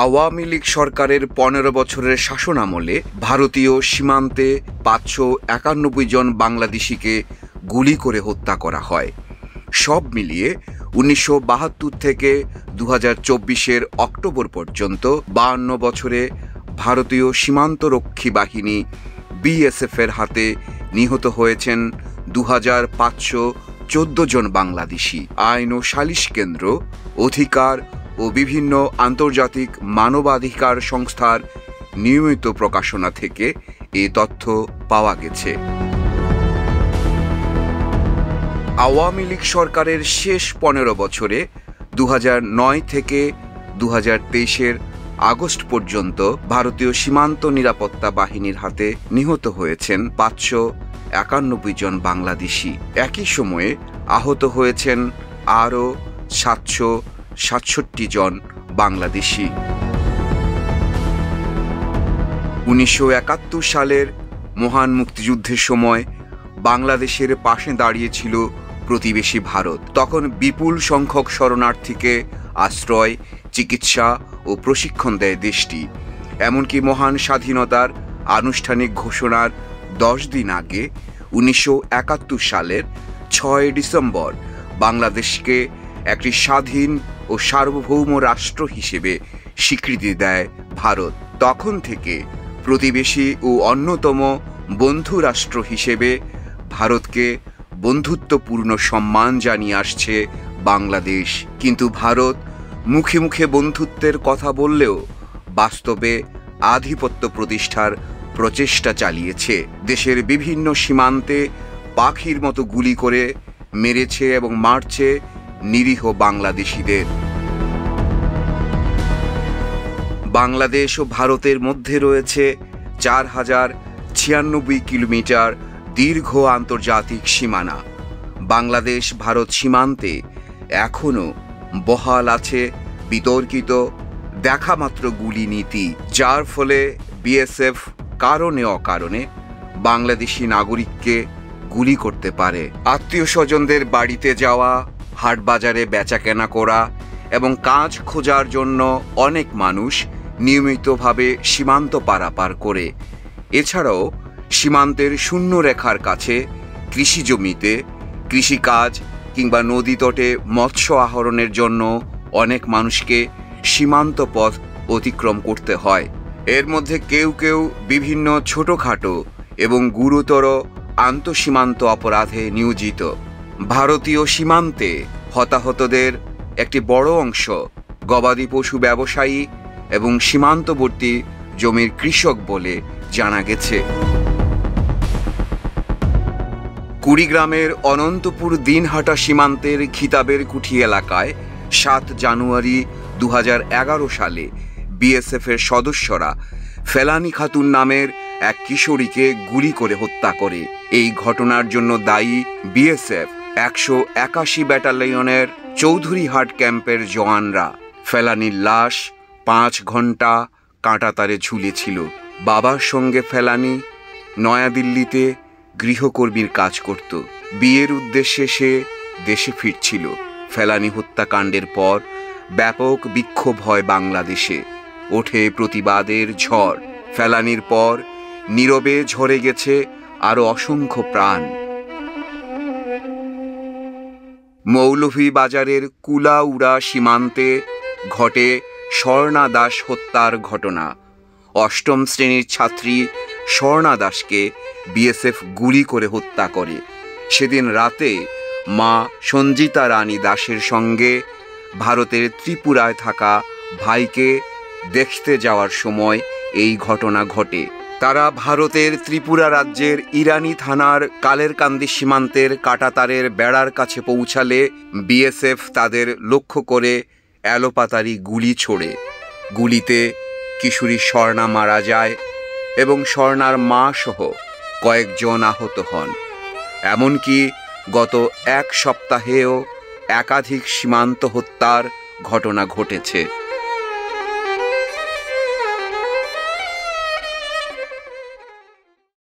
আওয়ামী লীগ সরকারের ১৫ বছরের শাসনামলে ভারতীয় সীমান্তে ৫৯১ জন বাংলাদেশিকে গুলি করে হত্যা করা হয়। সব মিলিয়ে ১৯৭২ থেকে ২০২৪-এর অক্টোবর পর্যন্ত ৫২ বছরে ভারতীয় সীমান্তরক্ষী বাহিনী বিএসএফের হাতে নিহত হয়েছেন ২৫১৪ জন বাংলাদেশি। আইন ও সালিশ কেন্দ্র, অধিকার ও বিভিন্ন আন্তর্জাতিক মানবাধিকার সংস্থার নিয়মিত প্রকাশনা থেকে এ তথ্য পাওয়া গেছে। আওয়ামী লীগ সরকারের শেষ ১৫ বছরে ২০০৯ থেকে ২০২৩-এর আগস্ট পর্যন্ত ভারতীয় সীমান্ত নিরাপত্তা বাহিনীর হাতে নিহত হয়েছেন ৫৯১ জন বাংলাদেশি। একই সময়ে আহত হয়েছেন আরও ৭৬৭ জন বাংলাদেশি। ১৯৭১ সালের মহান মুক্তিযুদ্ধের সময় বাংলাদেশের পাশে দাঁড়িয়েছিল প্রতিবেশী ভারত। তখন বিপুল সংখ্যক শরণার্থীকে আশ্রয়, চিকিৎসা ও প্রশিক্ষণ দেয় দেশটি। এমনকি মহান স্বাধীনতার আনুষ্ঠানিক ঘোষণার ১০ দিন আগে ১৯৭১ সালের ৬ ডিসেম্বর বাংলাদেশকে একটি স্বাধীন ও সার্বভৌম রাষ্ট্র হিসেবে স্বীকৃতি দেয় ভারত। তখন থেকে প্রতিবেশী ও অন্যতম বন্ধু রাষ্ট্র হিসেবে ভারতকে বন্ধুত্বপূর্ণ সম্মান জানিয়ে আসছে বাংলাদেশ। কিন্তু ভারত মুখে মুখে বন্ধুত্বের কথা বললেও বাস্তবে আধিপত্য প্রতিষ্ঠার প্রচেষ্টা চালিয়েছে। দেশের বিভিন্ন সীমান্তে পাখির মতো গুলি করে মেরেছে এবং মারছে নিরীহ বাংলাদেশিদের। বাংলাদেশ ও ভারতের মধ্যে রয়েছে ৪,০৯৬ কিলোমিটার দীর্ঘ আন্তর্জাতিক সীমানা। বাংলাদেশ ভারত সীমান্তে এখনও বহাল আছে বিতর্কিত দেখামাত্র গুলি নীতি, যার ফলে বিএসএফ কারণে অকারণে বাংলাদেশি নাগরিককে গুলি করতে পারে। আত্মীয় স্বজনদের বাড়িতে যাওয়া, হাটবাজারে বেচাকেনা করা এবং কাজ খোঁজার জন্য অনেক মানুষ নিয়মিতভাবে সীমান্ত পারাপার করে। এছাড়াও সীমান্তের শূন্য রেখার কাছে কৃষি জমিতে কৃষিকাজ কিংবা নদী তটে মৎস্য আহরণের জন্য অনেক মানুষকে সীমান্ত পথ অতিক্রম করতে হয়। এর মধ্যে কেউ কেউ বিভিন্ন ছোটখাটো এবং গুরুতর আন্তঃসীমান্ত অপরাধে নিয়োজিত। ভারতীয় সীমান্তে হতাহতদের একটি বড় অংশ গবাদি পশু ব্যবসায়ী এবং সীমান্তবর্তী জমির কৃষক বলে জানা গেছে। কুড়িগ্রামের অনন্তপুর দিনহাটা সীমান্তের খিতাবের কুঠি এলাকায় ৭ জানুয়ারি ২০১১ সালে বিএসএফের সদস্যরা ফেলানী খাতুন নামের এক কিশোরীকে গুলি করে হত্যা করে। এই ঘটনার জন্য দায়ী বিএসএফ ১৮১ ব্যাটালিয়নের চৌধুরীহাট ক্যাম্পের জওয়ানরা। ফেলানীর লাশ ৫ ঘন্টা কাঁটাতারে ঝুলেছিল। বাবার সঙ্গে ফেলানী নয়াদিল্লিতে গৃহকর্মীর কাজ করত। বিয়ের উদ্দেশ্যে সে দেশে ফিরছিল। ফেলানী হত্যাকাণ্ডের পর ব্যাপক বিক্ষোভ হয় বাংলাদেশে। ওঠে প্রতিবাদের ঝড়। ফেলানীর পর নীরবে ঝরে গেছে আরও অসংখ্য প্রাণ। মৌলভীবাজারের কুলাউড়া সীমান্তে ঘটে স্বর্ণা দাস হত্যার ঘটনা। ৮ম শ্রেণীর ছাত্রী স্বর্ণা দাসকে বিএসএফ গুলি করে হত্যা করে। সেদিন রাতে মা সঞ্জিতা রানী দাসের সঙ্গে ভারতের ত্রিপুরায় থাকা ভাইকে দেখতে যাওয়ার সময় এই ঘটনা ঘটে। তারা ভারতের ত্রিপুরা রাজ্যের ইরানি থানার কালেরকান্দি সীমান্তের কাঁটাতারের বেড়ার কাছে পৌঁছালে বিএসএফ তাদের লক্ষ্য করে এলোপাতাড়ি গুলি ছোড়ে। গুলিতে কিশোরী স্বর্ণা মারা যায় এবং স্বর্ণার মা সহ কয়েকজন আহত হন। এমনকি গত এক সপ্তাহেও একাধিক সীমান্ত হত্যার ঘটনা ঘটেছে।